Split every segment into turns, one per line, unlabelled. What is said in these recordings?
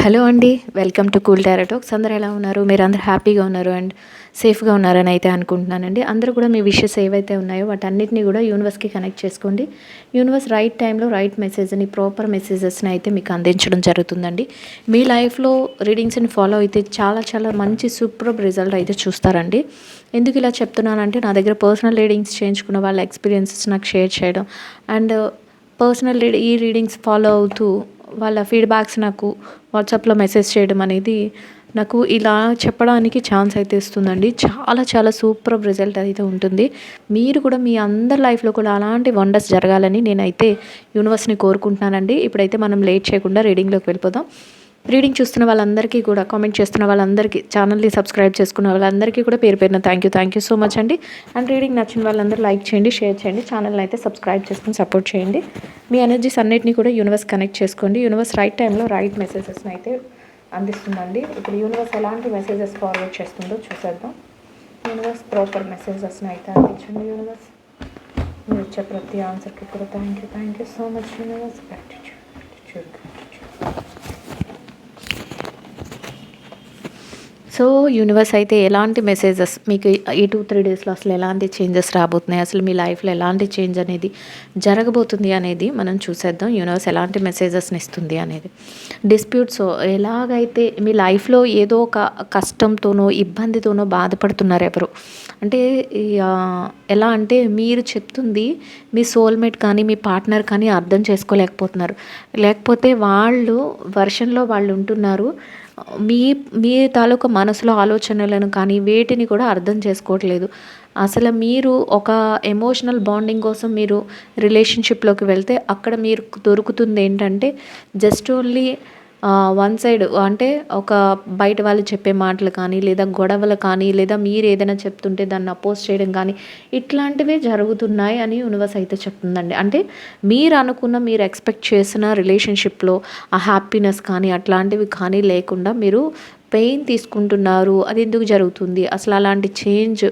Hello అండి. Welcome to cool tarot talks. అందరూ ఎలా ఉన్నారు? మీరందరూ హ్యాపీగా ఉన్నారు అండ్ సేఫ్గా ఉన్నారని అయితే అనుకుంటున్నానండి. అందరూ కూడా మీ విషెస్ ఏవైతే ఉన్నాయో వాటన్నిటిని కూడా యూనివర్స్కి కనెక్ట్ చేసుకోండి. యూనివర్స్ రైట్ టైంలో రైట్ మెసేజ్ని, ప్రాపర్ మెసేజెస్ని అయితే మీకు అందించడం జరుగుతుందండి. మీ లైఫ్లో రీడింగ్స్ని ఫాలో అయితే చాలా చాలా మంచి సూపర్ రిజల్ట్ అయితే చూస్తారండి. ఎందుకు ఇలా చెప్తున్నానంటే, నా దగ్గర పర్సనల్ రీడింగ్స్ చేయించుకున్న వాళ్ళ ఎక్స్పీరియన్సెస్ నాకు షేర్ చేయడం అండ్ ఈ రీడింగ్స్ ఫాలో అవుతూ వాళ్ళ ఫీడ్బ్యాక్స్ నాకు వాట్సాప్లో మెసేజ్ చేయడం అనేది నాకు ఇలా చెప్పడానికి ఛాన్స్ అయితే ఇస్తుందండి. చాలా చాలా సూపర్ రిజల్ట్ అయితే ఉంటుంది. మీరు కూడా మీ అందరి లైఫ్లో కూడా అలాంటి వండర్స్ జరగాలని నేనైతే యూనివర్స్ని కోరుకుంటున్నానండి. ఇప్పుడైతే మనం లేట్ చేయకుండా రీడింగ్లోకి వెళ్ళిపోదాం. రీడింగ్ చూస్తున్న వాళ్ళందరికీ కూడా, కామెంట్ చేస్తున్న వాళ్ళందరికీ, ఛానల్ని సబ్స్క్రైబ్ చేసుకున్న వాళ్ళందరికీ కూడా పేరు పేరున థ్యాంక్ యూ సో మచ్ అండి. అండ్ రీడింగ్ నచ్చిన వాళ్ళందరూ లైక్ చేయండి, షేర్ చేయండి, ఛానల్ని అయితే సబ్స్క్రైబ్ చేసుకుని సపోర్ట్ చేయండి. మీ ఎనర్జీస్ అన్నిటిని కూడా యూనివర్స్ కనెక్ట్ చేసుకోండి. యూనివర్స్ రైట్ టైంలో రైట్ మెసేజెస్ని అయితే అందిస్తుందండి. ఇప్పుడు యూనివర్స్ ఎలాంటి మెసేజెస్ ఫార్వర్డ్ చేస్తుందో చూసేద్దాం. యూనివర్స్ ప్రాపర్ మెసేజెస్ని అయితే అందించండి. యూనివర్స్ మీరు ఇచ్చే ప్రతి ఆన్సర్కి కూడా thank you so much universe. Gratitude. So universe అయితే ఎలాంటి మెసేజెస్ మీకు ఈ 2-3 డేస్లో అసలు ఎలాంటి చేంజెస్ రాబోతున్నాయి, అసలు మీ లైఫ్లో ఎలాంటి చేంజ్ అనేది జరగబోతుంది అనేది మనం చూసేద్దాం. యూనివర్స్ ఎలాంటి మెసేజెస్ని ఇస్తుంది అనేది. డిస్ప్యూట్స్ ఎలాగైతే మీ లైఫ్లో ఏదో ఒక కష్టంతోనో ఇబ్బందితోనో బాధపడుతున్నారు ఎవరు అంటే, ఎలా అంటే మీరు చెప్తుంది మీ సోల్మేట్ కానీ మీ పార్ట్నర్ కానీ అర్థం చేసుకోలేకపోతున్నారు. లేకపోతే వాళ్ళు వర్షన్లో వాళ్ళు ఉంటున్నారు. మీ మీ తాలూకా మనసులో ఆలోచనలను కానీ వేటిని కూడా అర్థం చేసుకోవట్లేదు. అసలు మీరు ఒక ఎమోషనల్ బాండింగ్ కోసం మీరు రిలేషన్షిప్లోకి వెళ్తే అక్కడ మీరు దొరుకుతుంది ఏంటంటే జస్ట్ ఓన్లీ వన్ సైడ్, అంటే ఒక బయట వాళ్ళు చెప్పే మాటలు కానీ, లేదా గొడవలు కానీ, లేదా మీరు ఏదైనా చెప్తుంటే దాన్ని అపోజ్ చేయడం కానీ, ఇట్లాంటివే జరుగుతున్నాయి అని యూనివర్స్ అయితే చెప్తుందండి. అంటే మీరు ఎక్స్పెక్ట్ చేసిన రిలేషన్షిప్లో ఆ హ్యాపీనెస్ కానీ అట్లాంటివి కానీ లేకుండా మీరు పెయిన్ తీసుకుంటున్నారు. అది ఎందుకు జరుగుతుంది, అసలు అలాంటి చేంజ్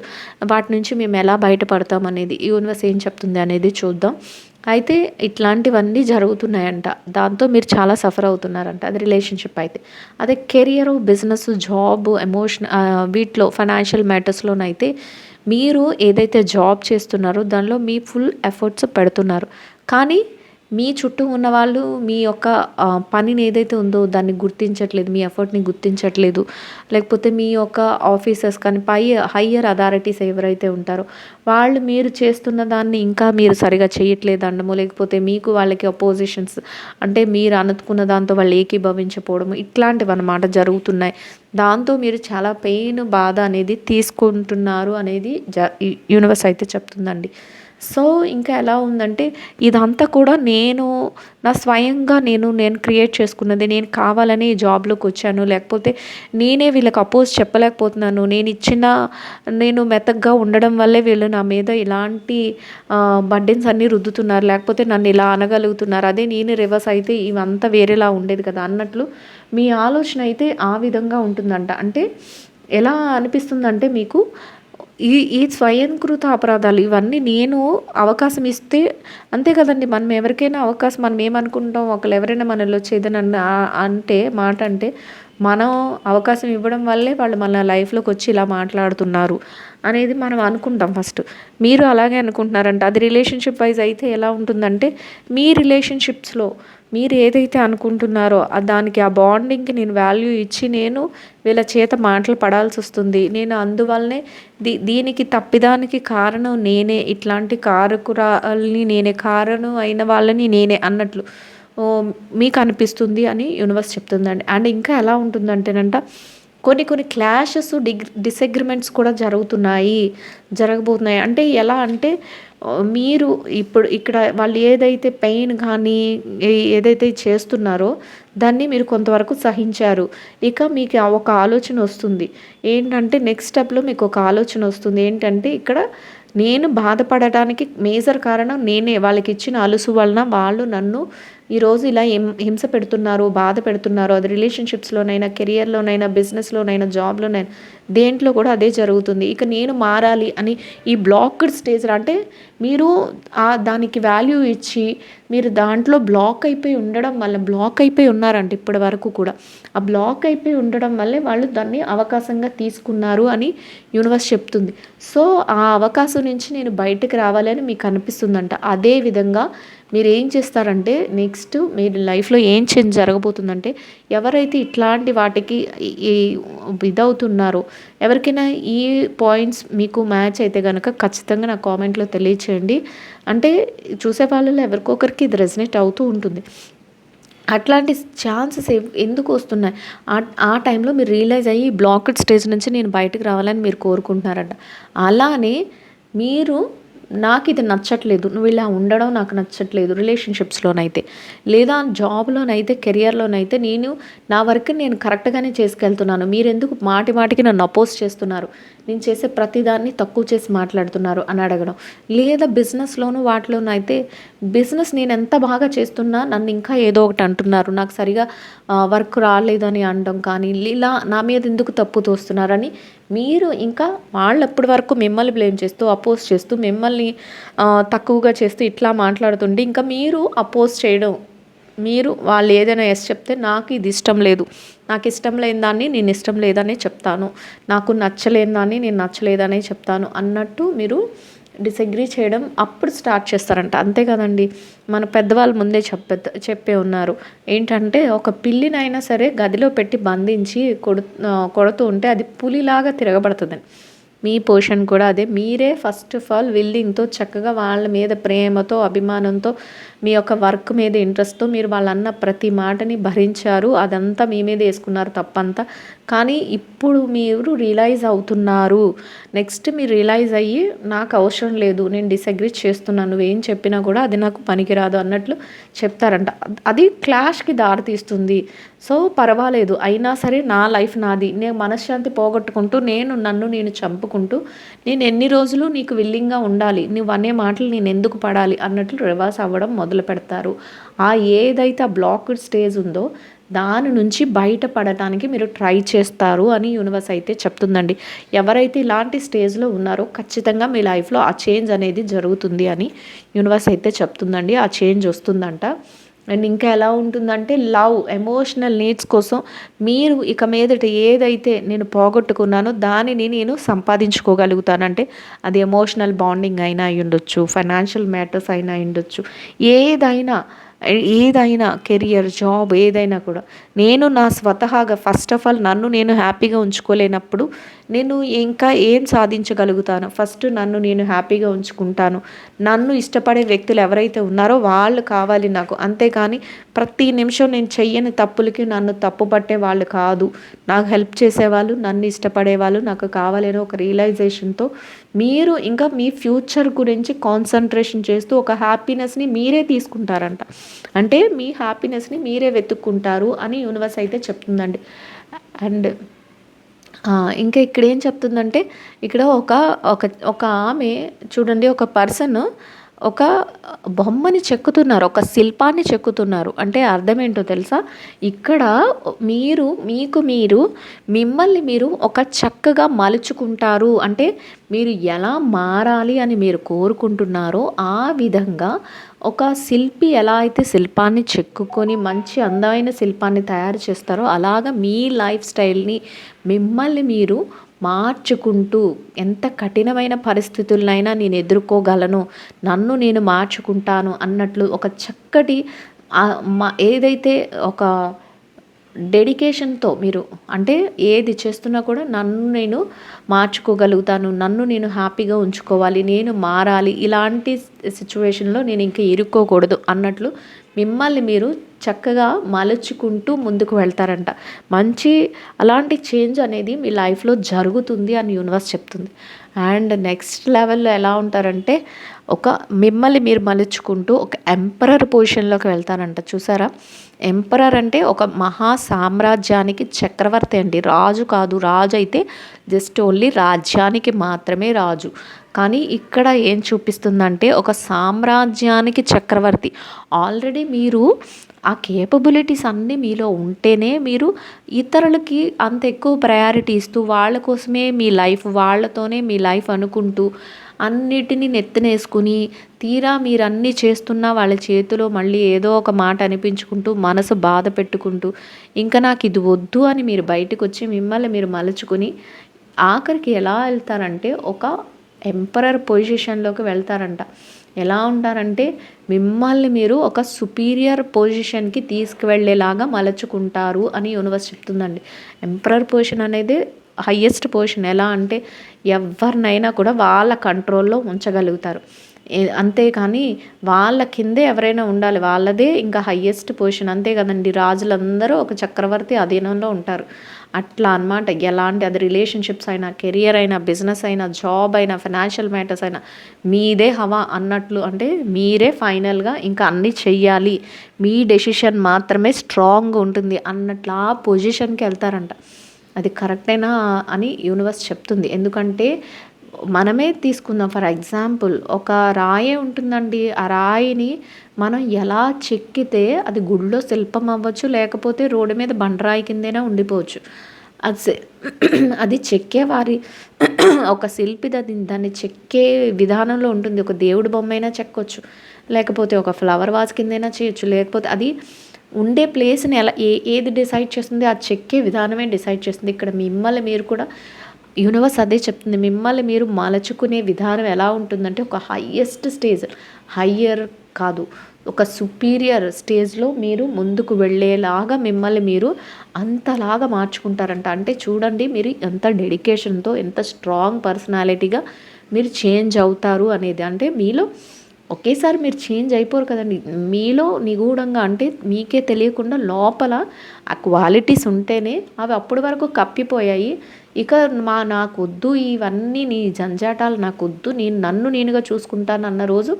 వాటి నుంచి మేము ఎలా బయటపడతాం అనేది యూనివర్స్ ఏం చెప్తుంది అనేది చూద్దాం. అయితే ఇట్లాంటివన్నీ జరుగుతున్నాయంట. దాంతో మీరు చాలా సఫర్ అవుతున్నారంట. అది రిలేషన్షిప్ అయితే. అదే కెరియర్, బిజినెస్, జాబ్, వీటిలో ఫైనాన్షియల్ మ్యాటర్స్లోనైతే మీరు ఏదైతే జాబ్ చేస్తున్నారో దానిలో మీ ఫుల్ ఎఫర్ట్స్ పెడుతున్నారు. కానీ మీ చుట్టూ ఉన్నవాళ్ళు మీ యొక్క పనిని ఏదైతే ఉందో దాన్ని గుర్తించట్లేదు, మీ ఎఫర్ట్ని గుర్తించట్లేదు. లేకపోతే మీ యొక్క ఆఫీసర్స్ కానీ హయ్యర్ అథారిటీస్ ఎవరైతే ఉంటారో వాళ్ళు మీరు చేస్తున్న దాన్ని ఇంకా మీరు సరిగా చేయట్లేదు అనడము, లేకపోతే మీకు వాళ్ళకి అపోజిషన్స్, అంటే మీరు అనుకున్న దాంతో వాళ్ళు ఏకీభవించకపోవడము, ఇట్లాంటివి అన్నమాట జరుగుతున్నాయి. దాంతో మీరు చాలా పెయిన్, బాధ అనేది తీసుకుంటున్నారు అనేది యూనివర్స్ అయితే చెప్తుందండి. సో ఇంకా ఎలా ఉందంటే, ఇదంతా కూడా నా స్వయంగా నేను క్రియేట్ చేసుకున్నది. నేను కావాలని ఈ జాబ్లోకి వచ్చాను, లేకపోతే నేనే వీళ్ళకి అపోజ్ చెప్పలేకపోతున్నాను. నేను మెతగ్గా ఉండడం వల్లే వీళ్ళు నా మీద ఇలాంటి బర్డెన్స్ అన్నీ రుద్దుతున్నారు, లేకపోతే నన్ను ఇలా అనగలుగుతున్నారు. అదే నేను రివర్స్ అయితే ఇవంతా వేరేలా ఉండేది కదా అన్నట్లు మీ ఆలోచన అయితే ఆ విధంగా ఉంటుందంట. అంటే ఎలా అనిపిస్తుందంటే మీకు ఈ స్వయంకృత అపరాధాలు ఇవన్నీ నేను అవకాశం ఇస్తే అంతే కదండి. మనం ఎవరికైనా అవకాశం, మనం ఏమనుకుంటాం, ఒకళ్ళు ఎవరైనా మనలో వచ్చి ఏదైనా అంటే మనం అవకాశం ఇవ్వడం వల్లే వాళ్ళు మన లైఫ్లోకి వచ్చి ఇలా మాట్లాడుతున్నారు అనేది మనం అనుకుంటాం ఫస్ట్. మీరు అలాగే అనుకుంటున్నారంట. అది రిలేషన్షిప్ వైజ్ అయితే ఎలా ఉంటుందంటే, మీ రిలేషన్షిప్స్లో మీరు ఏదైతే అనుకుంటున్నారో దానికి, ఆ బాండింగ్కి నేను వాల్యూ ఇచ్చి నేను వీళ్ళ చేత మాటలు పడాల్సి వస్తుంది. నేను అందువల్లనే దీనికి తప్పిదానికి కారణం నేనే, ఇట్లాంటి కారకురాల్ని నేనే, కారణం అయిన వాళ్ళని నేనే అన్నట్లు మీకు అనిపిస్తుంది అని యూనివర్స్ చెప్తుందండి. అండ్ ఇంకా ఎలా ఉంటుందంటేనంట, కొన్ని క్లాషెస్, డిసగ్రిమెంట్స్ కూడా జరగబోతున్నాయి. అంటే ఎలా అంటే, మీరు ఇప్పుడు ఇక్కడ వాళ్ళు ఏదైతే పెయిన్ కానీ ఏదైతే చేస్తున్నారో దాన్ని మీరు కొంతవరకు సహించారు. ఇక మీకు ఒక ఆలోచన వస్తుంది ఏంటంటే, నెక్స్ట్ స్టెప్లో మీకు ఒక ఆలోచన వస్తుంది ఏంటంటే, ఇక్కడ నేను బాధపడటానికి మేజర్ కారణం నేనే. వాళ్ళకి ఇచ్చిన అలుసు వలన వాళ్ళు నన్ను ఈరోజు ఇలా హింస పెడుతున్నారు, బాధ పెడుతున్నారు. అది రిలేషన్షిప్స్లోనైనా, కెరియర్లోనైనా, బిజినెస్లోనైనా, జాబ్లోనైనా, దేంట్లో కూడా అదే జరుగుతుంది. ఇక నేను మారాలి అని ఈ బ్లాక్డ్ స్టేజ్లో, అంటే మీరు దానికి వాల్యూ ఇచ్చి మీరు దాంట్లో బ్లాక్ అయిపోయి ఉండడం వల్ల బ్లాక్ అయిపోయి ఉన్నారంట ఇప్పటి వరకు కూడా. ఆ బ్లాక్ అయిపోయి ఉండడం వల్లే వాళ్ళు దాన్ని అవకాశంగా తీసుకున్నారు అని యూనివర్స్ చెప్తుంది. సో ఆ అవకాశం నుంచి నేను బయటకు రావాలి అని మీకు అనిపిస్తుందంట. అదే విధంగా మీరు ఏం చేస్తారంటే నెక్స్ట్ మీరు లైఫ్లో ఏం చేంజ్ జరగబోతుందంటే, ఎవరైతే ఇట్లాంటి వాటికి ఈ ఇదవుతున్నారో, ఎవరికైనా ఈ పాయింట్స్ మీకు మ్యాచ్ అయితే కనుక ఖచ్చితంగా నా కామెంట్లో తెలియచేయండి. అంటే చూసే వాళ్ళలో ఎవరికొకరికి ఇది రెజనేట్ అవుతూ ఉంటుంది. అట్లాంటి ఛాన్సెస్ ఎందుకు వస్తున్నాయి? ఆ టైంలో మీరు రియలైజ్ అయ్యి బ్లాక్డ్ స్టేజ్ నుంచి నేను బయటకు రావాలని మీరు కోరుకుంటున్నారంట. అలానే మీరు నాకు ఇది నచ్చట్లేదు, నువ్వు ఇలా ఉండడం నాకు నచ్చట్లేదు, రిలేషన్షిప్స్లోనైతే లేదా జాబ్లోనైతే కెరియర్లోనైతే నేను నా వర్క్ నేను కరెక్ట్గానే చేసుకెళ్తున్నాను, మీరెందుకు మాటి మాటికి నన్ను అపోజ్ చేస్తున్నారు, నేను చేసే ప్రతిదాన్ని తక్కువ చేసి మాట్లాడుతున్నారు అని అడగడం. లేదా బిజినెస్లోను వాటిలోనైతే బిజినెస్ నేను ఎంత బాగా చేస్తున్నా నన్ను ఇంకా ఏదో ఒకటి అంటున్నారు, నాకు సరిగా వర్క్ రాలేదని అనడం కానీ, ఇలా నా మీద ఎందుకు తప్పు తోస్తున్నారని మీరు ఇంకా వాళ్ళు అప్పటి వరకు మిమ్మల్ని బ్లేమ్ చేస్తూ అపోజ్ చేస్తూ మిమ్మల్ని తక్కువగా చేస్తూ ఇట్లా మాట్లాడుతుంటే ఇంకా మీరు అపోజ్ చేయడం, మీరు వాళ్ళు ఏదైనా ఎస్ చెప్తే నాకు ఇది ఇష్టం లేదు, నాకు ఇష్టం లేని దాన్ని నేను ఇష్టం లేదని చెప్తాను, నాకు నచ్చలేని దాన్ని నేను నచ్చలేదని చెప్తాను అన్నట్టు మీరు డిసగ్రీ చేయడం అప్పుడు స్టార్ట్ చేస్తారంట. అంతే కదండి, మన పెద్దవాళ్ళు ముందే చెప్పే ఉన్నారు ఏంటంటే, ఒక పిల్లినైనా సరే గదిలో పెట్టి బంధించి కొడుతూ ఉంటే అది పులిలాగా తిరగబడుతుందని. మీ పొజిషన్ కూడా అదే. మీరే ఫస్ట్ ఆఫ్ ఆల్ విల్లింగ్తో చక్కగా వాళ్ళ మీద ప్రేమతో అభిమానంతో మీ యొక్క వర్క్ మీద ఇంట్రెస్ట్తో మీరు వాళ్ళన్న ప్రతి మాటని భరించారు, అదంతా మీ మీద వేసుకున్నారు తప్పంతా. కానీ ఇప్పుడు మీరు రియలైజ్ అవుతున్నారు, నెక్స్ట్ మీరు రియలైజ్ అయ్యి నాకు అవసరం లేదు, నేను డిసగ్రీ చేస్తున్నాను, నువ్వేం చెప్పినా కూడా అది నాకు పనికిరాదు అన్నట్లు చెప్తారంట. అది క్లాష్కి దారితీస్తుంది. సో పర్వాలేదు, అయినా సరే నా లైఫ్ నాది, నేను మనశ్శాంతి పోగొట్టుకుంటూ నన్ను నేను చంపుకుంటూ నేను ఎన్ని రోజులు నీకు విల్లింగ్గా ఉండాలి, నువ్వు అనే మాటలు నేను ఎందుకు పడాలి అన్నట్లు రివర్స్ అవ్వడం మొదలు పెడతారు. ఏదైతే ఆ బ్లాక్డ్ స్టేజ్ ఉందో దాని నుంచి బయటపడటానికి మీరు ట్రై చేస్తారు అని యూనివర్స్ అయితే చెప్తుందండి. ఎవరైతే ఇలాంటి స్టేజ్లో ఉన్నారో ఖచ్చితంగా మీ లైఫ్లో ఆ చేంజ్ అనేది జరుగుతుంది అని యూనివర్స్ అయితే చెప్తుందండి. ఆ చేంజ్ వస్తుందంట. అండ్ ఇంకా ఎలా ఉంటుందంటే, లవ్, ఎమోషనల్ నీడ్స్ కోసం మీరు ఇక మీదట ఏదైతే నేను పోగొట్టుకున్నానో దానిని నేను సంపాదించుకోగలుగుతానంటే అది ఎమోషనల్ బాండింగ్ అయినా అయి ఉండొచ్చు, ఫైనాన్షియల్ మ్యాటర్స్ అయినా అయి ఉండొచ్చు, ఏదైనా కెరియర్, జాబ్ ఏదైనా కూడా నేను నా స్వతహాగా ఫస్ట్ ఆఫ్ ఆల్ నన్ను నేను హ్యాపీగా ఉంచుకోలేనప్పుడు నేను ఇంకా ఏం సాధించగలుగుతాను? ఫస్ట్ నన్ను నేను హ్యాపీగా ఉంచుకుంటాను. నన్ను ఇష్టపడే వ్యక్తులు ఎవరైతే ఉన్నారో వాళ్ళు కావాలి నాకు. అంతేకాని ప్రతి నిమిషం నేను చెయ్యని తప్పులకి నన్ను తప్పు పట్టే వాళ్ళు కాదు, నాకు హెల్ప్ చేసేవాళ్ళు, నన్ను ఇష్టపడేవాళ్ళు నాకు కావాలని ఒక రియలైజేషన్తో మీరు ఇంకా మీ ఫ్యూచర్ గురించి కాన్సన్ట్రేషన్ చేస్తూ ఒక హ్యాపీనెస్ని మీరే తీసుకుంటారంట. అంటే మీ హ్యాపీనెస్ని మీరే వెతుక్కుంటారు అని యూనివర్స్ అయితే చెప్తుందండి. అండ్ ఇంకా ఇక్కడ ఏం చెప్తుందంటే, ఇక్కడ ఒక ఒక ఒక ఆమె చూడండి, ఒక పర్సన్ ఒక బొమ్మని చెక్కుతున్నారు, ఒక శిల్పాన్ని చెక్కుతున్నారు. అంటే అర్థం ఏంటో తెలుసా? ఇక్కడ మీరు మిమ్మల్ని మీరు ఒక చక్కగా మలుచుకుంటారు. అంటే మీరు ఎలా మారాలి అని మీరు కోరుకుంటున్నారో ఆ విధంగా ఒక శిల్పి ఎలా అయితే శిల్పాన్ని చెక్కుకొని మంచి అందమైన శిల్పాన్ని తయారు చేస్తారో అలాగా మీ లైఫ్ స్టైల్ని మిమ్మల్ని మీరు మార్చుకుంటూ ఎంత కఠినమైన పరిస్థితులనైనా నేను ఎదుర్కోగలను, నన్ను నేను మార్చుకుంటాను అన్నట్లు ఒక చక్కటి ఏదైతే ఒక డెడికేషన్తో మీరు అంటే ఏది చేస్తున్నా కూడా నన్ను నేను మార్చుకోగలుగుతాను, నన్ను నేను హ్యాపీగా ఉంచుకోవాలి, నేను మారాలి, ఇలాంటి సిచ్యువేషన్లో నేను ఇంకా ఇరుక్కోకూడదు అన్నట్లు మిమ్మల్ని మీరు చక్కగా మలుచుకుంటూ ముందుకు వెళ్తారంట. అలాంటి చేంజ్ అనేది మీ లైఫ్లో జరుగుతుంది అని యూనివర్స్ చెప్తుంది. అండ్ నెక్స్ట్ లెవెల్లో ఎలా ఉంటారంటే, మిమ్మల్ని మీరు మలుచుకుంటూ ఒక ఎంపరర్ పొజిషన్లోకి వెళ్తారంట. చూసారా, ఎంపరర్ అంటే ఒక మహా సామ్రాజ్యానికి చక్రవర్తి అండి, రాజు కాదు. రాజు అయితే జస్ట్ ఓన్లీ రాజ్యానికి మాత్రమే రాజు. కానీ ఇక్కడ ఏం చూపిస్తుందంటే ఒక సామ్రాజ్యానికి చక్రవర్తి. ఆల్రెడీ మీరు ఆ కేపబిలిటీస్ అన్నీ మీలో ఉంటేనే మీరు ఇతరులకి అంత ఎక్కువ ప్రయారిటీ ఇస్తూ వాళ్ళ కోసమే మీ లైఫ్, వాళ్ళతోనే మీ లైఫ్ అనుకుంటూ అన్నిటిని నెత్తినేసుకుని తీరా మీరు అన్నీ చేస్తున్నా వాళ్ళ చేతిలో మళ్ళీ ఏదో ఒక మాట అనిపించుకుంటూ మనసు బాధ పెట్టుకుంటూ ఇంకా నాకు ఇది వద్దు అని మీరు బయటకు వచ్చి మిమ్మల్ని మీరు మలుచుకుని ఆఖరికి ఎలా వెళ్తారంటే ఒక ఎంపరర్ పొజిషన్లోకి వెళ్తారంట. ఎలా ఉంటారంటే మిమ్మల్ని మీరు ఒక సుపీరియర్ పొజిషన్కి తీసుకువెళ్ళేలాగా మలుచుకుంటారు అని యూనివర్స్ చెప్తుందండి. ఎంపరర్ పొజిషన్ అనేది హయ్యెస్ట్ పొజిషన్. ఎలా అంటే ఎవరినైనా కూడా వాళ్ళ కంట్రోల్లో ఉంచగలుగుతారు. అంతేకాని వాళ్ళ కిందే ఎవరైనా ఉండాలి, వాళ్ళదే ఇంకా హయ్యెస్ట్ పొజిషన్. అంతే కదండి, రాజులందరూ ఒక చక్రవర్తి అధీనంలో ఉంటారు. అట్లా అనమాట. ఎలాంటి అది రిలేషన్షిప్స్ అయినా, కెరియర్ అయినా, బిజినెస్ అయినా, జాబ్ అయినా, ఫైనాన్షియల్ మ్యాటర్స్ అయినా మీదే హవా అన్నట్లు. అంటే మీరే ఫైనల్గా ఇంకా అన్నీ చెయ్యాలి, మీ డెసిషన్ మాత్రమే స్ట్రాంగ్ ఉంటుంది అన్నట్లు ఆ పొజిషన్కి వెళ్తారంట. అది కరెక్టేనా అని యూనివర్స్ చెప్తుంది. ఎందుకంటే మనమే తీసుకుందాం, ఫర్ ఎగ్జాంపుల్ ఒక రాయే ఉంటుందండి. ఆ రాయిని మనం ఎలా చెక్కితే అది గుడిలో శిల్పం అవ్వచ్చు, లేకపోతే రోడ్డు మీద బండరాయి కిందైనా ఉండిపోవచ్చు. అది అది చెక్కేవారి ఒక శిల్పి దాన్ని చెక్కే విధానంలో ఉంటుంది. ఒక దేవుడి బొమ్మ అయినా చెక్కొచ్చు, లేకపోతే ఒక ఫ్లవర్ వాజ్ కిందైనా చేయొచ్చు, లేకపోతే అది ఉండే ప్లేస్ని ఎలా ఏది డిసైడ్ చేస్తుంది, ఆ చెక్కే విధానమే డిసైడ్ చేస్తుంది. ఇక్కడ మిమ్మల్ని మీరు కూడా యూనివర్స్ అదే చెప్తుంది. మిమ్మల్ని మీరు మలచుకునే విధానం ఎలా ఉంటుందంటే ఒక హయ్యెస్ట్ స్టేజ్, హయ్యర్ కాదు, ఒక సుపీరియర్ స్టేజ్లో మీరు ముందుకు వెళ్ళేలాగా మిమ్మల్ని మీరు అంతలాగా మార్చుకుంటారంట. అంటే చూడండి మీరు ఎంత డెడికేషన్తో, ఎంత స్ట్రాంగ్ పర్సనాలిటీగా మీరు చేంజ్ అవుతారు అనేది. అంటే మీలో ఒకేసారి మీరు చేంజ్ అయిపోరు కదండి. మీలో నిగూఢంగా అంటే మీకే తెలియకుండా లోపల ఆ క్వాలిటీస్ ఉంటేనే అవి అప్పటి వరకు కప్పిపోయాయి. ఇక నాకొద్దు ఇవన్నీ, నీ జంజాటాలు నాకొద్దు, నన్ను నేనుగా చూసుకుంటాను అన్న రోజు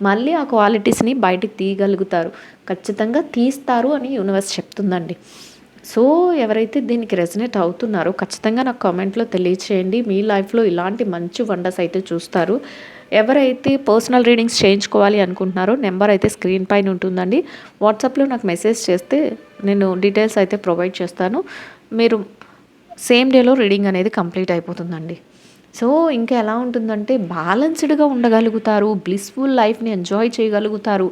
మళ్ళీ ఆ క్వాలిటీస్ని బయటికి తీయగలుగుతారు, ఖచ్చితంగా తీస్తారు అని యూనివర్స్ చెప్తుందండి. సో ఎవరైతే దీనికి రెజనేట్ అవుతున్నారో ఖచ్చితంగా నాకు కామెంట్లో తెలియచేయండి. మీ లైఫ్లో ఇలాంటి మంచి వండర్స్ అయితే చూస్తారు. ఎవరైతే పర్సనల్ రీడింగ్స్ చేయించుకోవాలి అనుకుంటున్నారో నెంబర్ అయితే స్క్రీన్ పైన ఉంటుందండి. వాట్సాప్లో నాకు మెసేజ్ చేస్తే నేను డీటెయిల్స్ అయితే ప్రొవైడ్ చేస్తాను. మీరు సేమ్ డేలో రీడింగ్ అనేది కంప్లీట్ అయిపోతుందండి. సో ఇంకా ఎలా ఉంటుందంటే బ్యాలెన్స్డ్గా ఉండగలుగుతారు, బ్లిస్ఫుల్ లైఫ్ని ఎంజాయ్ చేయగలుగుతారు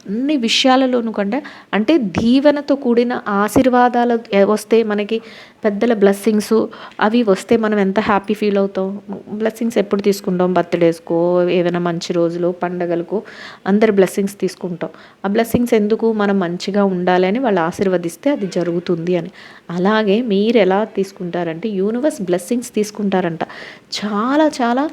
అన్ని విషయాలలోనూ కంటే. అంటే దీవెనతో కూడిన ఆశీర్వాదాలు వస్తే మనకి, పెద్దల బ్లెస్సింగ్స్ అవి వస్తే మనం ఎంత హ్యాపీ ఫీల్ అవుతాం. బ్లెస్సింగ్స్ ఎప్పుడు తీసుకుంటాం? బర్త్డేస్కో, ఏదైనా మంచి రోజులు, పండగలకు అందరి బ్లెస్సింగ్స్ తీసుకుంటాం. ఆ బ్లెస్సింగ్స్ ఎందుకు? మనం మంచిగా ఉండాలి అని వాళ్ళు ఆశీర్వదిస్తే అది జరుగుతుంది అని. అలాగే మీరు ఎలా తీసుకుంటారంటే యూనివర్స్ బ్లెస్సింగ్స్ తీసుకుంటారంట. చాలా చాలా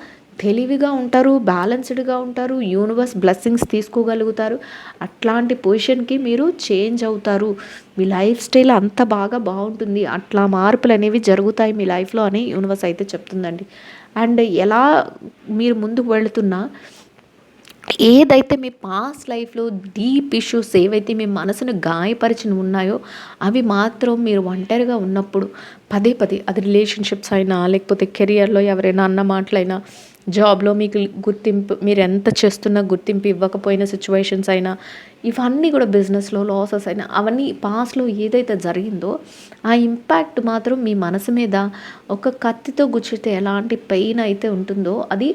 తెలివిగా ఉంటారు, బ్యాలెన్స్డ్గా ఉంటారు, యూనివర్స్ బ్లెస్సింగ్స్ తీసుకోగలుగుతారు. అట్లాంటి పొజిషన్కి మీరు చేంజ్ అవుతారు. మీ లైఫ్ స్టైల్ అంత బాగుంటుంది. అట్లా మార్పులు అనేవి జరుగుతాయి మీ లైఫ్లో అని యూనివర్స్ అయితే చెప్తుందండి. అండ్ ఎలా మీరు ముందుకు వెళుతున్నా ఏదైతే మీ పాస్ట్ లైఫ్లో డీప్ ఇష్యూస్ ఏవైతే మీ మనసును గాయపరిచిన ఉన్నాయో అవి మాత్రం మీరు ఒంటరిగా ఉన్నప్పుడు పదే అది రిలేషన్షిప్స్ అయినా, లేకపోతే కెరియర్లో ఎవరైనా అన్న మాటలైనా, జాబ్లో మీకు గుర్తింపు, మీరు ఎంత చేస్తున్నా గుర్తింపు ఇవ్వకపోయిన సిచ్యువేషన్స్ అయినా, ఇవన్నీ కూడా బిజినెస్లో లాసెస్ అయినా, అవన్నీ పాస్ట్లో ఏదైతే జరిగిందో ఆ ఇంపాక్ట్ మాత్రం మీ మనసు మీద ఒక కత్తితో గుచ్చితే ఎలాంటి పెయిన్ అయితే ఉంటుందో అది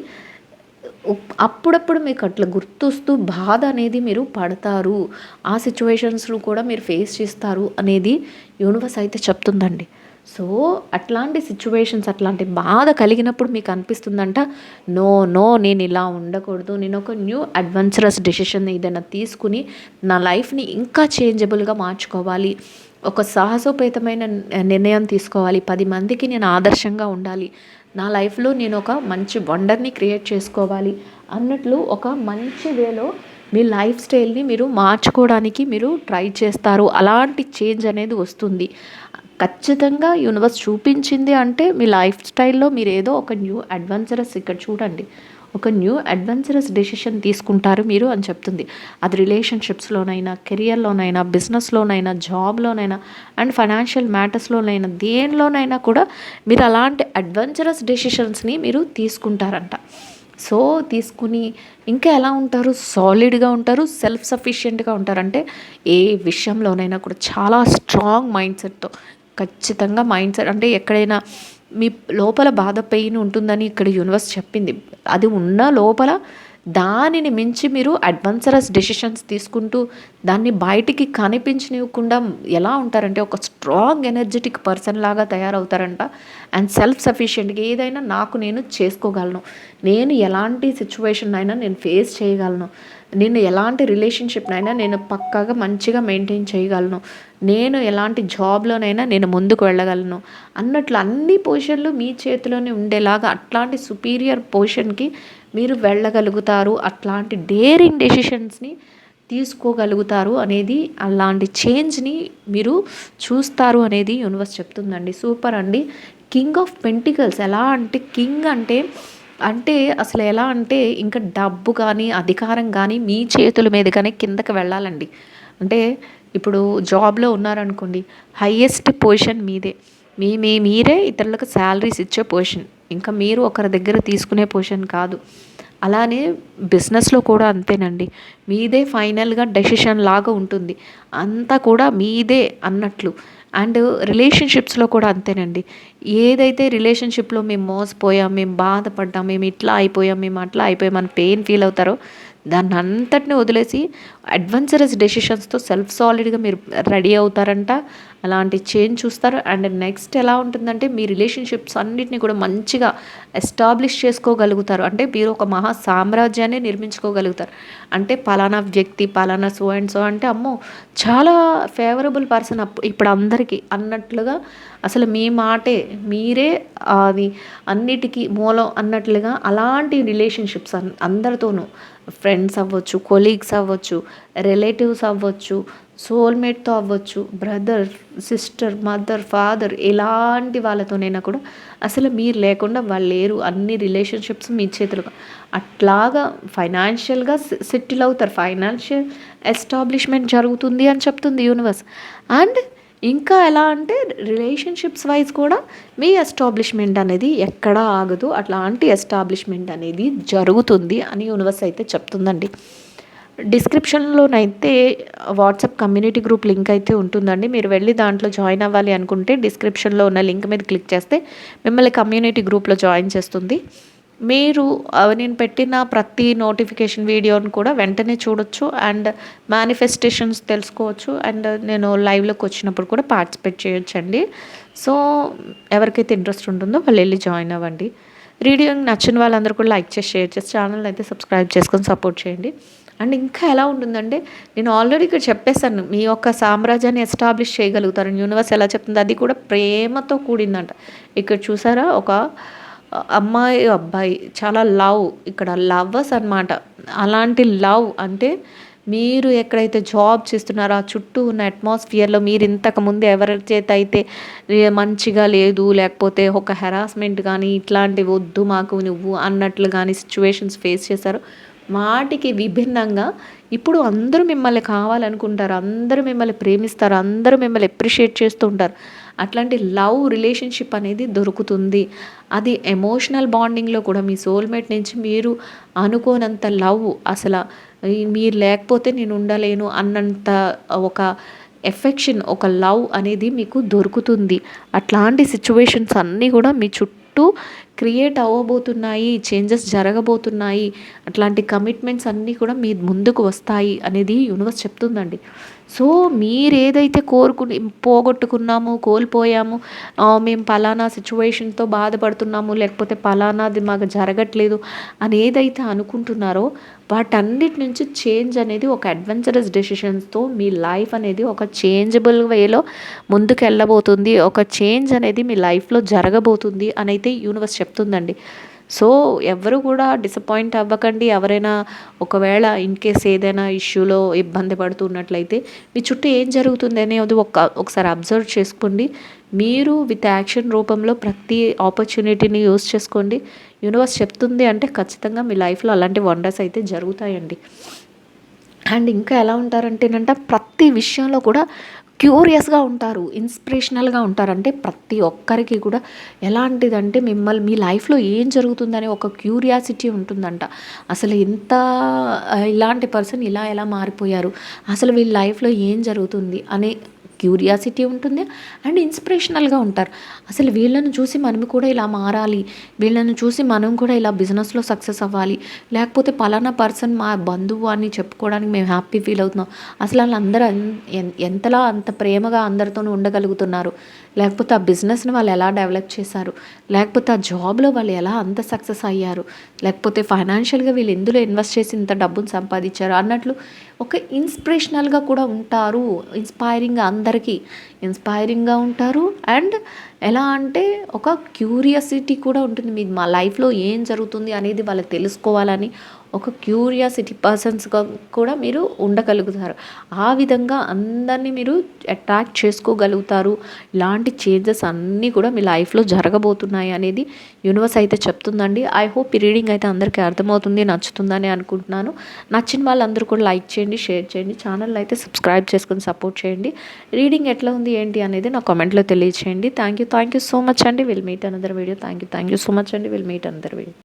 అప్పుడప్పుడు మీకు అట్లా గుర్తొస్తూ బాధ అనేది మీరు పడతారు. ఆ సిచ్యువేషన్స్లో కూడా మీరు ఫేస్ చేస్తారు అనేది యూనివర్స్ అయితే చెప్తుందండి. సో అట్లాంటి సిచ్యువేషన్స్, అట్లాంటి బాధ కలిగినప్పుడు మీకు అనిపిస్తుందంట, నో నేను ఇలా ఉండకూడదు, నేను ఒక న్యూ అడ్వెంచరస్ డెసిషన్ ఏదైనా తీసుకుని నా లైఫ్ని ఇంకా చేంజబుల్గా మార్చుకోవాలి, ఒక సాహసోపేతమైన నిర్ణయం తీసుకోవాలి, 10 మందికి నేను ఆదర్శంగా ఉండాలి, నా లైఫ్లో నేను ఒక మంచి వండర్ని క్రియేట్ చేసుకోవాలి అన్నట్లు ఒక మంచి వేలో మీ లైఫ్ స్టైల్ని మీరు మార్చుకోవడానికి మీరు ట్రై చేస్తారు. అలాంటి చేంజ్ అనేది వస్తుంది ఖచ్చితంగా. యూనివర్స్ చూపించింది అంటే మీ లైఫ్ స్టైల్లో మీరు ఏదో ఒక న్యూ అడ్వెంచరస్, ఇక్కడ చూడండి, ఒక న్యూ అడ్వెంచరస్ డెసిషన్ తీసుకుంటారు మీరు అని చెప్తుంది. అది రిలేషన్షిప్స్లోనైనా, కెరియర్లోనైనా, బిజినెస్లోనైనా, జాబ్లోనైనా అండ్ ఫైనాన్షియల్ మ్యాటర్స్లోనైనా, దేనిలోనైనా కూడా మీరు అలాంటి అడ్వెంచరస్ డెసిషన్స్ని మీరు తీసుకుంటారంట. సో తీసుకుని ఇంకా ఎలా ఉంటారు, సాలిడ్గా ఉంటారు, సెల్ఫ్ సఫిషియెంట్గా ఉంటారు. అంటే ఏ విషయంలోనైనా కూడా చాలా స్ట్రాంగ్ మైండ్ సెట్తో, ఖచ్చితంగా మైండ్ సెట్ అంటే ఎక్కడైనా మీ లోపల బాధ పెయిన్ ఉంటుందని ఇక్కడ యూనివర్స్ చెప్పింది. అది ఉన్న లోపల దానిని మించి మీరు అడ్వెంచరస్ డెసిషన్స్ తీసుకుంటూ దాన్ని బయటికి కనిపించనివ్వకుండా ఎలా ఉంటారంటే ఒక స్ట్రాంగ్ ఎనర్జెటిక్ పర్సన్ లాగా తయారవుతారంట. అండ్ సెల్ఫ్ సఫిషియెంట్గా ఏదైనా నాకు నేను చేసుకోగలను, నేను ఎలాంటి సిచ్యువేషన్ అయినా నేను ఫేస్ చేయగలను, నేను ఎలాంటి రిలేషన్షిప్నైనా నేను పక్కాగా మంచిగా మెయింటైన్ చేయగలను, నేను ఎలాంటి జాబ్లోనైనా నేను ముందుకు వెళ్ళగలను అన్నట్లు అన్ని పొజిషన్లు మీ చేతిలోనే ఉండేలాగా అట్లాంటి సుపీరియర్ పొజిషన్కి మీరు వెళ్ళగలుగుతారు. అట్లాంటి డేరింగ్ డెసిషన్స్ని తీసుకోగలుగుతారు అనేది, అలాంటి చేంజ్ని మీరు చూస్తారు అనేది యూనివర్స్ చెప్తుందండి. సూపర్ అండి. కింగ్ ఆఫ్ పెంటికల్స్ ఎలా అంటే, కింగ్ అంటే అంటే అసలు ఎలా అంటే ఇంకా డబ్బు కానీ అధికారం కానీ మీ చేతుల మీదుగానే కిందకి వెళ్ళాలండి. అంటే ఇప్పుడు జాబ్లో ఉన్నారనుకోండి, హయ్యెస్ట్ పొజిషన్ మీదే, మీరే ఇతరులకు శాలరీస్ ఇచ్చే పొజిషన్, ఇంకా మీరు ఒకరి దగ్గర తీసుకునే పొజిషన్ కాదు. అలానే బిజినెస్లో కూడా అంతేనండి, మీదే ఫైనల్గా డెసిషన్ లాగా ఉంటుంది, అంతా కూడా మీదే అన్నట్లు. అండ్ రిలేషన్షిప్స్లో కూడా అంతేనండి. ఏదైతే రిలేషన్షిప్లో మేము మోసపోయాం, మేము బాధపడ్డాం, మేము ఇట్లా అయిపోయాం, మేము అట్లా అయిపోయాం అని పెయిన్ ఫీల్ అవుతారో దాన్ని అంతటిని వదిలేసి అడ్వెంచరస్ డెసిషన్స్తో సెల్ఫ్ సాలిడ్గా మీరు రెడీ అవుతారంట. అలాంటి చేంజ్ చూస్తారు. అండ్ నెక్స్ట్ ఎలా ఉంటుందంటే మీ రిలేషన్షిప్స్ అన్నిటిని కూడా మంచిగా ఎస్టాబ్లిష్ చేసుకోగలుగుతారు. అంటే మీరు ఒక మహా సామ్రాజ్యాన్ని నిర్మించుకోగలుగుతారు. అంటే పలానా వ్యక్తి పలానా సో అండ్ సో అంటే అమ్మో చాలా ఫేవరబుల్ పర్సన్ ఇప్పుడు అందరికీ అన్నట్లుగా, అసలు మీ మాటే మీరే అది అన్నిటికీ మూలం అన్నట్లుగా అలాంటి రిలేషన్షిప్స్ అందరితోనూ, ఫ్రెండ్స్ అవ్వచ్చు, కొలీగ్స్ అవ్వచ్చు, రిలేటివ్స్ అవ్వచ్చు, సోల్మేట్తో అవ్వచ్చు, బ్రదర్ సిస్టర్ మదర్ ఫాదర్ ఎలాంటి వాళ్ళతోనైనా కూడా అసలు మీరు లేకుండా వాళ్ళు లేరు. అన్ని రిలేషన్షిప్స్ మీ చేతులుగా అట్లాగా ఫైనాన్షియల్గా సెటిల్ అవుతారు, ఫైనాన్షియల్ ఎస్టాబ్లిష్మెంట్ జరుగుతుంది అని చెప్తుంది యూనివర్స్. అండ్ ఇంకా ఎలా అంటే రిలేషన్షిప్స్ వైజ్ కూడా మీ ఎస్టాబ్లిష్మెంట్ అనేది ఎక్కడా ఆగదు, అట్లాంటి ఎస్టాబ్లిష్మెంట్ అనేది జరుగుతుంది అని యూనివర్స్ అయితే చెప్తుందండి. డిస్క్రిప్షన్లోనైతే వాట్సాప్ కమ్యూనిటీ గ్రూప్ లింక్ అయితే ఉంటుందండి. మీరు వెళ్ళి దాంట్లో జాయిన్ అవ్వాలి అనుకుంటే డిస్క్రిప్షన్లో ఉన్న లింక్ మీద క్లిక్ చేస్తే మిమ్మల్ని కమ్యూనిటీ గ్రూప్లో జాయిన్ చేస్తుంది. మీరు నేను పెట్టిన ప్రతి నోటిఫికేషన్ వీడియోని కూడా వెంటనే చూడొచ్చు అండ్ మేనిఫెస్టేషన్స్ తెలుసుకోవచ్చు. అండ్ నేను లైవ్లోకి వచ్చినప్పుడు కూడా పార్టిసిపేట్ చేయొచ్చండి. సో ఎవరికైతే ఇంట్రెస్ట్ ఉంటుందో వాళ్ళు వెళ్ళి జాయిన్ అవ్వండి. వీడియో నచ్చిన వాళ్ళందరూ కూడా లైక్ చేసి షేర్ చేసి ఛానల్ అయితే సబ్స్క్రైబ్ చేసుకొని సపోర్ట్ చేయండి. అండ్ ఇంకా ఎలా ఉంటుందంటే నేను ఆల్రెడీ ఇక్కడ చెప్పేశాను, మీ యొక్క సామ్రాజ్యాన్ని ఎస్టాబ్లిష్ చేయగలుగుతారని యూనివర్స్ ఎలా చెప్తుంది. అది కూడా ప్రేమతో కూడిందంట. ఇక్కడ చూసారా, ఒక అమ్మాయి అబ్బాయి చాలా లవ్, ఇక్కడ లవ్వర్స్ అనమాట. అలాంటి లవ్ అంటే మీరు ఎక్కడైతే జాబ్ చేస్తున్నారో ఆ చుట్టూ ఉన్న అట్మాస్ఫియర్లో మీరు ఇంతకుముందు ఎవరి చేత అయితే మంచిగా లేదు, లేకపోతే ఒక హెరాస్మెంట్ కానీ ఇట్లాంటివి వద్దు మాకు నువ్వు అన్నట్లు కానీ సిచ్యువేషన్స్ ఫేస్ చేశారో వాటికి విభిన్నంగా ఇప్పుడు అందరూ మిమ్మల్ని కావాలనుకుంటారు, అందరూ మిమ్మల్ని ప్రేమిస్తారు, అందరూ మిమ్మల్ని అప్రిషియేట్ చేస్తూ ఉంటారు. అట్లాంటి లవ్ రిలేషన్షిప్ అనేది దొరుకుతుంది. అది ఎమోషనల్ బాండింగ్లో కూడా మీ సోల్మేట్ నుంచి మీరు అనుకోనంత లవ్, అసలు మీరు లేకపోతే నేను ఉండలేను అన్నంత ఒక ఎఫెక్షన్, ఒక లవ్ అనేది మీకు దొరుకుతుంది. అట్లాంటి సిచ్యువేషన్స్ అన్నీ కూడా మీ చుట్టూ క్రియేట్ అవ్వబోతున్నాయి, చేంజెస్ జరగబోతున్నాయి, అట్లాంటి కమిట్మెంట్స్ అన్నీ కూడా మీ ముందుకు వస్తాయి అనేది యూనివర్స్ చెప్తుందండి. సో మీరు ఏదైతే పోగొట్టుకున్నాము, కోల్పోయాము, మేము పలానా సిచ్యువేషన్తో బాధపడుతున్నాము, లేకపోతే పలానాది మాకు జరగట్లేదు అని ఏదైతే అనుకుంటున్నారో వాటన్నిటి నుంచి చేంజ్ అనేది ఒక అడ్వెంచరస్ డెసిషన్స్తో మీ లైఫ్ అనేది ఒక చేంజబుల్ వేలో ముందుకు వెళ్ళబోతుంది. ఒక చేంజ్ అనేది మీ లైఫ్లో జరగబోతుంది అని అయితే యూనివర్స్ చెప్తుందండి. సో ఎవరు కూడా డిసప్పాయింట్ అవ్వకండి. ఎవరైనా ఒకవేళ ఇన్ కేస్ ఏదైనా ఇష్యూలో ఇబ్బంది పడుతున్నట్లయితే మీ చుట్టూ ఏం జరుగుతుంది అనేది ఒకసారి అబ్జర్వ్ చేసుకోండి. మీరు విత్ యాక్షన్ రూపంలో ప్రతి ఆపర్చునిటీని యూస్ చేసుకోండి. యూనివర్స్ చెప్తుంది అంటే ఖచ్చితంగా మీ లైఫ్లో అలాంటి వండర్స్ అయితే జరుగుతాయండి. అండ్ ఇంకా ఎలా ఉంటారంటేనంట ప్రతి విషయంలో కూడా క్యూరియస్‌గా ఉంటారు. ఇన్స్పిరేషనల్‌గా ఉంటారు. అంటే ప్రతి ఒక్కరికి కూడా ఎలాంటిదంటే మీ లైఫ్‌లో ఏం జరుగుతుందనే ఒక క్యూరియాసిటీ ఉంటుందంట. అసలు ఇంత ఇలాంటి పర్సన్ ఇలా ఎలా మారిపోయారు? అసలు వీళ్ళ లైఫ్‌లో ఏం జరుగుతుంది అనే క్యూరియాసిటీ ఉంటుంది. అండ్ ఇన్స్పిరేషనల్‌గా ఉంటారు. అసలు వీళ్ళని చూసి మనం కూడా ఇలా మారాలి. వీళ్ళని చూసి మనం కూడా ఇలా బిజినెస్‌లో సక్సెస్ అవ్వాలి. లేకపోతే పలానా పర్సన్ మా బంధువు అని చెప్పుకోవడానికి మేము హ్యాపీ ఫీల్ అవుతున్నాం. అసలు ఆళ్ళందరూ ఎంతలా అంత ప్రేమగా అందరితోనూ ఉండగలుగుతున్నారు. లేకపోతే ఆ బిజినెస్‌ని వాళ్ళు ఎలా డెవలప్ చేశారు. లేకపోతే ఆ జాబ్‌లో వాళ్ళు ఎలా అంత సక్సెస్ అయ్యారు. లేకపోతే ఫైనాన్షియల్‌గా వీళ్ళు ఎందులో ఇన్వెస్ట్ చేసి ఇంత డబ్బును సంపాదించారు అన్నట్లు ఒక ఇన్స్పిరేషనల్‌గా కూడా ఉంటారు. ఇన్స్పైరింగ్‌గా ఉంటారు. అండ్ ఎలా అంటే ఒక క్యూరియాసిటీ కూడా ఉంటుంది. మా లైఫ్‌లో ఏం జరుగుతుంది అనేది వాళ్ళకి తెలుసుకోవాలని ఒక క్యూరియాసిటీ పర్సన్స్‌గా కూడా మీరు ఉండగలుగుతారు. ఆ విధంగా అందరిని మీరు అట్రాక్ట్ చేసుకోగలుగుతారు. ఇలాంటి చేంజెస్ అన్నీ కూడా మీ లైఫ్‌లో జరగబోతున్నాయి అనేది యూనివర్స్ అయితే చెప్తుందండి. ఐ హోప్ ఈ రీడింగ్ అయితే అందరికీ అర్థమవుతుంది, నచ్చుతుందని అనుకుంటున్నాను. నచ్చిన వాళ్ళందరూ కూడా లైక్ చేయండి, షేర్ చేయండి. ఛానల్ అయితే సబ్స్క్రైబ్ చేసుకొని సపోర్ట్ చేయండి. రీడింగ్ ఎట్లా ఉంది ఏంటి అనేది నా కామెంట్‌లో తెలియచేయండి. థ్యాంక్ యూ సో మచ్ అండి. Will meet another video. Thank you so much అండి. Will meet another video.